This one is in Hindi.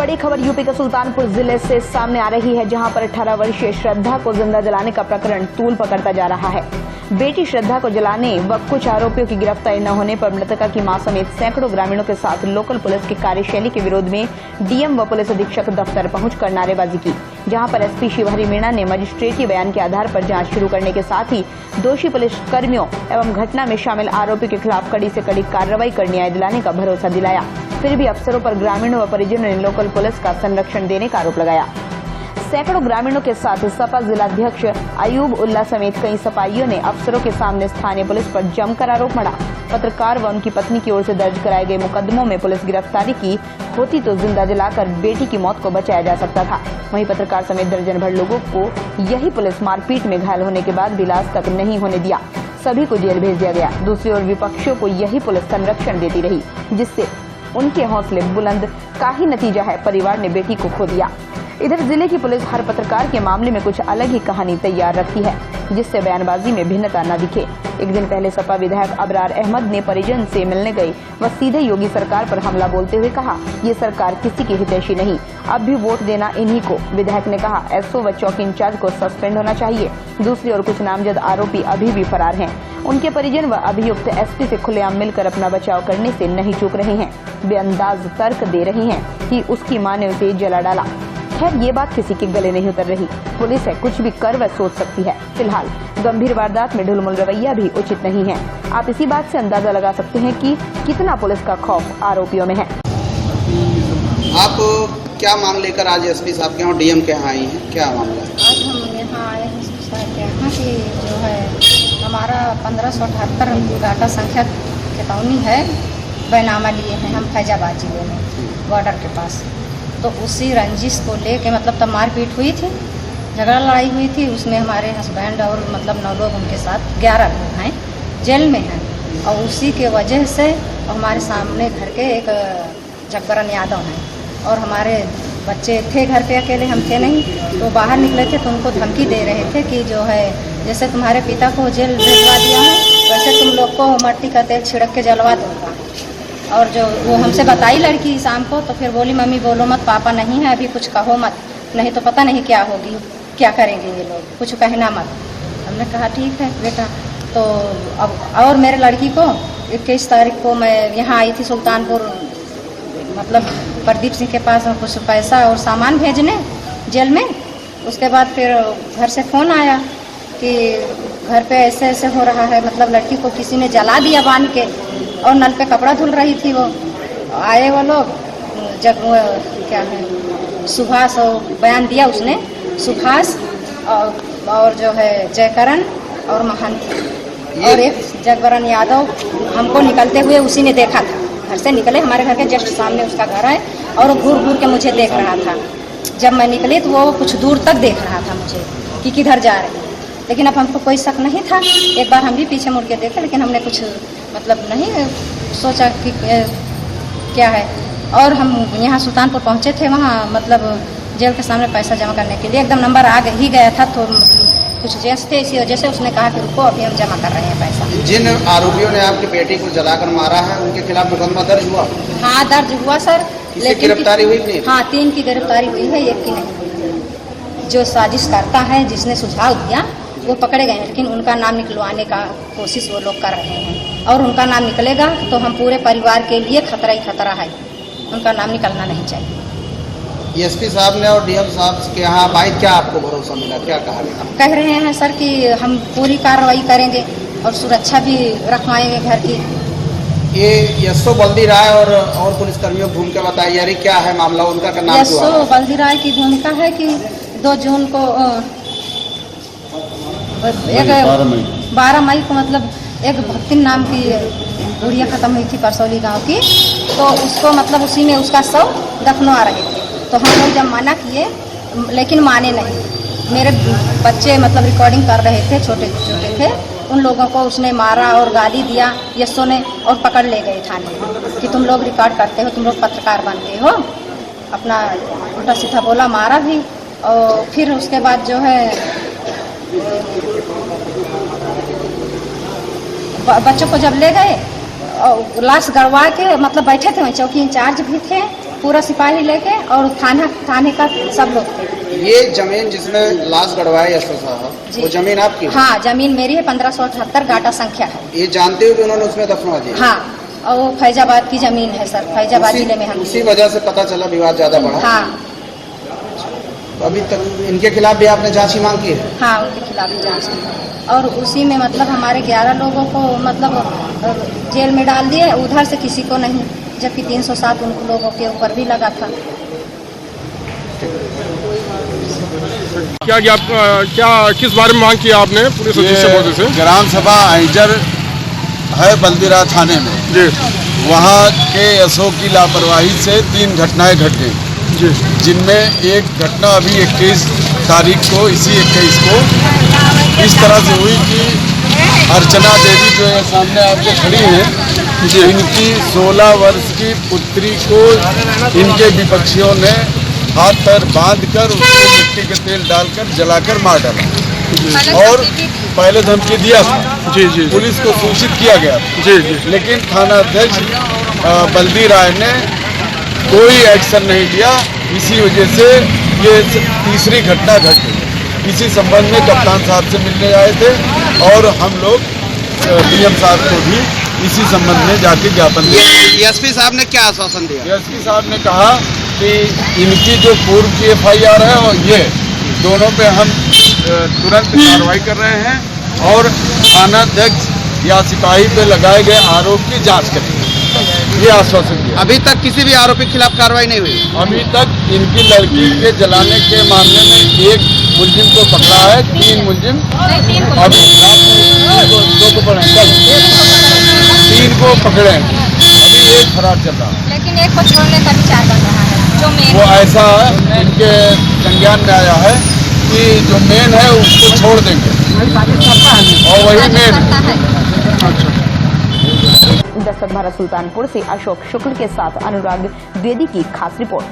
बड़ी खबर यूपी के सुल्तानपुर जिले से सामने आ रही है, जहां पर 18 वर्षीय श्रद्धा को जिंदा जलाने का प्रकरण तूल पकड़ता जा रहा है। बेटी श्रद्धा को जलाने व कुछ आरोपियों की गिरफ्तारी न होने पर मृतका की मां समेत सैकड़ों ग्रामीणों के साथ लोकल पुलिस की कार्यशैली के विरोध में डीएम व पुलिस अधीक्षक दफ्तर पहुंचकर नारेबाजी की, जहां पर एसपी शिवहरी मीणा ने मजिस्ट्रेटी बयान के आधार पर जांच शुरू करने के साथ ही दोषी पुलिस कर्मियों एवं घटना में शामिल आरोपियों के खिलाफ कड़ी से कड़ी कार्रवाई कर न्याय दिलाने का भरोसा दिलाया। फिर भी अफसरों पर ग्रामीणों व परिजनों ने लोकल पुलिस का संरक्षण देने का आरोप लगाया। सैकड़ों ग्रामीणों के साथ सपा जिलाध्यक्ष अयूब उल्ला समेत कई सपाइयों ने अफसरों के सामने स्थानीय पुलिस पर जमकर आरोप मढ़ा। पत्रकार व उनकी पत्नी की ओर से दर्ज कराए गए मुकदमों में पुलिस गिरफ्तारी की होती तो जिंदा जलाकर बेटी की मौत को बचाया जा सकता था। वहीं पत्रकार समेत दर्जन भर लोगों को यही पुलिस मारपीट में घायल होने के बाद भी इलाज तक नहीं होने दिया, सभी को जेल भेज दिया गया। दूसरी ओर विपक्षियों को यही पुलिस संरक्षण देती रही, जिससे उनके हौसले बुलंद का ही नतीजा है, परिवार ने बेटी को खो दिया। इधर जिले की पुलिस हर पत्रकार के मामले में कुछ अलग ही कहानी तैयार रखती है, जिससे बयानबाजी में भिन्नता न दिखे। एक दिन पहले सपा विधायक अबरार अहमद ने परिजन से मिलने गए व सीधे योगी सरकार पर हमला बोलते हुए कहा, ये सरकार किसी की हितैषी नहीं, अब भी वोट देना इन्हीं को। विधायक ने कहा, एसओ व चौकी इंचार्ज को सस्पेंड होना चाहिए। दूसरी ओर कुछ नामजद आरोपी अभी भी फरार हैं। उनके परिजन व अभियुक्त एसपी से खुलेआम मिलकर अपना बचाव करने से नहीं चूक रहे हैं। बेअंदाज तर्क दे रहे हैं कि उसकी मां ने उसे जला डाला। खैर, ये बात किसी के गले नहीं उतर रही। पुलिस है, कुछ भी कर व सोच सकती है। फिलहाल गंभीर वारदात में ढुलमुल रवैया भी उचित नहीं है। आप इसी बात से अंदाजा लगा सकते हैं कि कितना पुलिस का खौफ आरोपियों में है। आप क्या मांग लेकर आज एसपी साहब के यहाँ डीएम के यहाँ आई हैं, क्या मामला है? आज हम यहाँ आए हैं एसपी साहब के यहाँ कि जो है हमारा 1578 गाटा संख्या चेतावनी है, बैनामा लिए हैं हम फैजाबाद जिले में बॉर्डर के पास। तो उसी रंजिश को लेके मतलब तब मारपीट हुई थी, झगड़ा लड़ाई हुई थी, उसमें हमारे हस्बैंड और मतलब 9 लोग उनके साथ 11 लोग हैं जेल में हैं। और उसी के वजह से हमारे सामने घर के एक जगबरन यादव हैं और हमारे बच्चे थे घर पे, अकेले हम थे नहीं, तो बाहर निकले थे तो उनको धमकी दे रहे थे कि जो है जैसे तुम्हारे पिता को जेल भिजवा दिया है वैसे तुम लोग को मट्टी का तेल छिड़क के जलवा दूँगा। और जो वो हमसे बताई लड़की शाम को, तो फिर बोली मम्मी बोलो मत, पापा नहीं है अभी, कुछ कहो मत, नहीं तो पता नहीं क्या होगी, क्या करेंगे ये लोग, कुछ कहना मत। हमने कहा ठीक है बेटा। तो अब और मेरे लड़की को 21 तारीख को मैं यहाँ आई थी सुल्तानपुर, मतलब प्रदीप सिंह के पास कुछ पैसा और सामान भेजने जेल में। उसके बाद फिर घर से फ़ोन आया कि घर पे ऐसे ऐसे हो रहा है, मतलब लड़की को किसी ने जला दिया बांध के, और नल पे कपड़ा धुल रही थी वो। आए वो लोग, जब वो क्या है सुभाष, बयान दिया उसने, सुभाष और जो है जयकरण और महंत और एक जगबरन यादव, हमको निकलते हुए उसी ने देखा था। घर से निकले, हमारे घर के जस्ट सामने उसका घर है, और वो घूर घूर के मुझे देख रहा था। जब मैं निकली तो वो कुछ दूर तक देख रहा था मुझे कि किधर जा रही है, लेकिन अब हमको कोई शक नहीं था। एक बार हम भी पीछे मुड़ के देखे, लेकिन हमने कुछ मतलब नहीं सोचा कि क्या है। और हम यहाँ सुल्तानपुर पहुँचे थे, वहाँ मतलब जेल के सामने पैसा जमा करने के लिए एकदम नंबर आ ही गया था, तो कुछ जेंट्स थे, इसी वजह से उसने कहा कि रुको अभी हम जमा कर रहे हैं पैसा। जिन आरोपियों ने आपकी बेटी को जलाकर मारा है उनके खिलाफ मुकदमा दर्ज हुआ? हाँ, दर्ज हुआ सर। लेकिन गिरफ्तारी हुई नहीं? हाँ, 3 की गिरफ्तारी हुई है, 1 की नहीं हुई है। जो साजिश करता है, जिसने सुझाव दिया, वो पकड़े गए हैं, लेकिन उनका नाम निकलवाने का कोशिश वो लोग कर रहे हैं, और उनका नाम निकलेगा तो हम पूरे परिवार के लिए खतरा ही खतरा है, उनका नाम निकलना नहीं चाहिए। एसपी साहब ने और डीएम साहब के यहाँ भाई क्या आपको भरोसा मिला, क्या कहा गया? कह रहे हैं सर कि हम पूरी कार्रवाई करेंगे और सुरक्षा भी रखवाएंगे घर की। ये एसओ बल्दी राय और पुलिसकर्मियों घूम के बताइए, अरे क्या है मामला, उनका क्या नाम? एसओ बल्दी राय की भूमिका है कि 2 जून को 12 मई को मतलब एक भक्तिन नाम की बुढ़िया खत्म हुई थी परसौली गांव की, तो उसको मतलब उसी में उसका शव दफनवा रहे थे। तो हम लोग जब मना किए, लेकिन माने नहीं। मेरे बच्चे मतलब रिकॉर्डिंग कर रहे थे, छोटे छोटे थे, उन लोगों को उसने मारा और गाली दिया यशो ने, और पकड़ ले गए थाने कि तुम लोग रिकॉर्ड करते हो, तुम लोग पत्रकार बनते हो, अपना उल्टा सीधा बोला, मारा भी। और फिर उसके बाद जो है बच्चों को जब ले गए, लाश गड़वा के मतलब बैठे थे, वहीं चौकी इंचार्ज भी थे, पूरा सिपाही लेके और थाने का सब लोग थे। ये जमीन जिसमें लाश गड़वाए एसपी साहब, जी। वो जमीन आपकी है? हाँ, जमीन मेरी है, 1578 गाटा संख्या है। ये जानते हो कि उन्होंने उसमें दफनवा दिया? हाँ, और वो फैजाबाद की जमीन है सर, फैजाबाद जिले में हम। उसी वजह से पता चला विवाद ज्यादा बढ़ा। हाँ तो अभी तक इनके खिलाफ भी आपने जांच की मांग की है? हाँ, उनके खिलाफ भी जांच की और उसी में मतलब हमारे 11 लोगों को मतलब जेल में डाल दिए, उधर से किसी को नहीं, जबकि 307 उन लोगों के ऊपर भी लगा था। क्या किस बारे में मांग किया आपने पुलिस अधीक्षक महोदय से? ग्राम सभा आइजर है बल्दीरा थाने में जी वहाँ के एसओ की लापरवाही से 3 घटनाएं घट गई जी, जिनमें एक घटना अभी 21 तारीख को, इसी 21 को इस तरह से हुई कि अर्चना देवी जो है सामने आपके खड़ी हैं, इनकी 16 वर्ष की पुत्री को इनके विपक्षियों ने हाथ पैर बांधकर उसको मिट्टी के तेल डालकर जलाकर मार डाला और पहले धमकी दिया था। जी जी पुलिस को सूचित किया गया था, जी जी, लेकिन थाना अध्यक्ष बल्दी राय ने कोई एक्शन नहीं लिया। इसी वजह से ये तीसरी घटना घट गई। इसी संबंध में कप्तान साहब से मिलने आए थे और हम लोग डीएम साहब को भी इसी संबंध में जाके ज्ञापन दिया। एसपी साहब ने क्या आश्वासन दिया? एसपी साहब ने कहा कि इनकी जो पूर्व की FIR है और ये दोनों पे हम तुरंत कार्रवाई कर रहे हैं और थानाध्यक्ष या सिपाही पे लगाए गए आरोप की जांच करेंगे, ये आश्वासन दिया। अभी तक किसी भी आरोपी के खिलाफ कार्रवाई नहीं हुई? अभी तक इनकी लड़की के जलाने के मामले में एक मुलजिम को पकड़ा है, 3 मुलजिम अभी दो को पकड़े, कल 3 को पकड़े हैं, अभी एक फरार चल रहा है। लेकिन एक को छोड़ने का विचार बन रहा है, जो मेन वो ऐसा इनके संज्ञान में आया है कि जो मेन है उसको छोड़ देंगे और वही मेन है। दस्तक भारत सुल्तानपुर से अशोक शुक्ल के साथ अनुराग द्विवेदी की खास रिपोर्ट।